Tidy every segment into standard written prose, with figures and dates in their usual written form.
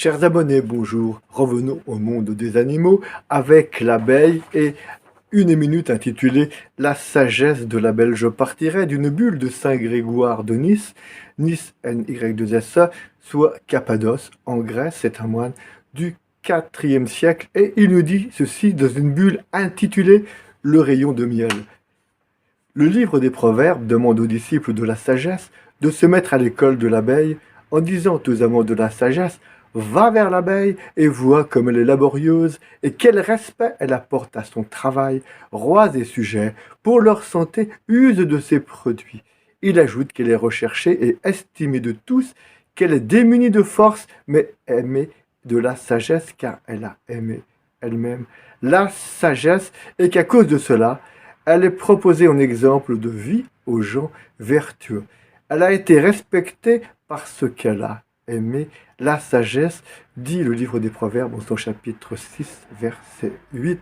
Chers abonnés, bonjour. Revenons au monde des animaux avec l'abeille et une minute intitulée La sagesse de l'abeille. Je partirai d'une bulle de Saint Grégoire de Nice, Nice Ny2SA, soit Cappadoce, en Grèce. C'est un moine du IVe siècle et il nous dit ceci dans une bulle intitulée Le rayon de miel. Le livre des Proverbes demande aux disciples de la sagesse de se mettre à l'école de l'abeille en disant aux amants de la sagesse: va vers l'abeille et vois comme elle est laborieuse et quel respect elle apporte à son travail. Rois et sujets, pour leur santé, usent de ses produits. Il ajoute qu'elle est recherchée et estimée de tous, qu'elle est démunie de force, mais aimée de la sagesse car elle a aimé elle-même la sagesse et qu'à cause de cela, elle est proposée en exemple de vie aux gens vertueux. Elle a été respectée parce qu'elle a aimé la sagesse, dit le livre des Proverbes en son chapitre 6, verset 8.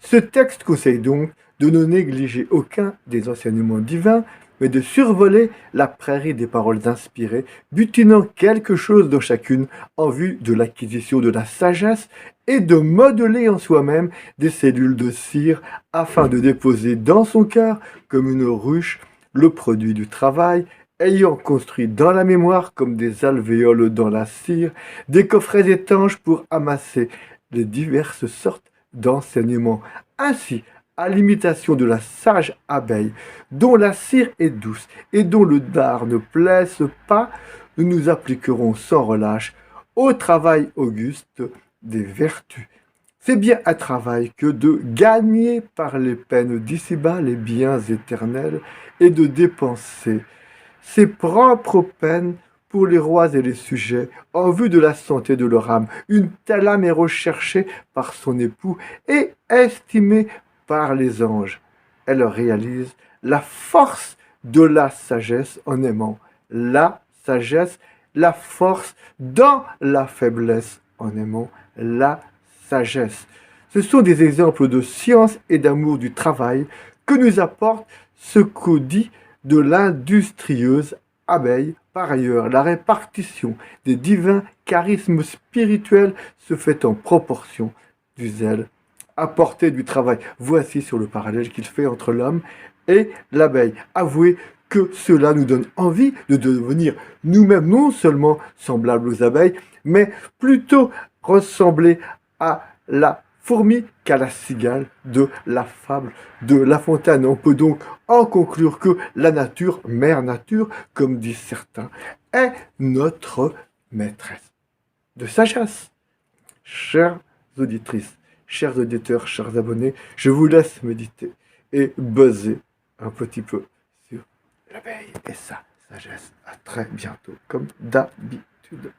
Ce texte conseille donc de ne négliger aucun des enseignements divins, mais de survoler la prairie des paroles inspirées, butinant quelque chose dans chacune en vue de l'acquisition de la sagesse et de modeler en soi-même des cellules de cire afin de déposer dans son cœur, comme une ruche, le produit du travail, ayant construit dans la mémoire, comme des alvéoles dans la cire, des coffrets étanches pour amasser les diverses sortes d'enseignements. Ainsi, à l'imitation de la sage abeille, dont la cire est douce et dont le dard ne blesse pas, nous nous appliquerons sans relâche au travail auguste des vertus. C'est bien un travail que de gagner par les peines d'ici-bas les biens éternels et de dépenser ses propres peines pour les rois et les sujets, en vue de la santé de leur âme. Une telle âme est recherchée par son époux et estimée par les anges. Elle réalise la force de la sagesse en aimant la sagesse, la force dans la faiblesse en aimant la sagesse. Ce sont des exemples de science et d'amour du travail que nous apporte ce qu'audit de l'industrieuse abeille. Par ailleurs, la répartition des divins charismes spirituels se fait en proportion du zèle apporté du travail. Voici sur le parallèle qu'il fait entre l'homme et l'abeille. Avouez que cela nous donne envie de devenir nous-mêmes non seulement semblables aux abeilles, mais plutôt ressembler à la fourmi qu'à la cigale de la fable de La Fontaine. On peut donc en conclure que la nature, mère nature, comme disent certains, est notre maîtresse de sagesse. Chères auditrices, chers auditeurs, chers abonnés, je vous laisse méditer et buzzer un petit peu sur l'abeille et sa sagesse. À très bientôt, comme d'habitude.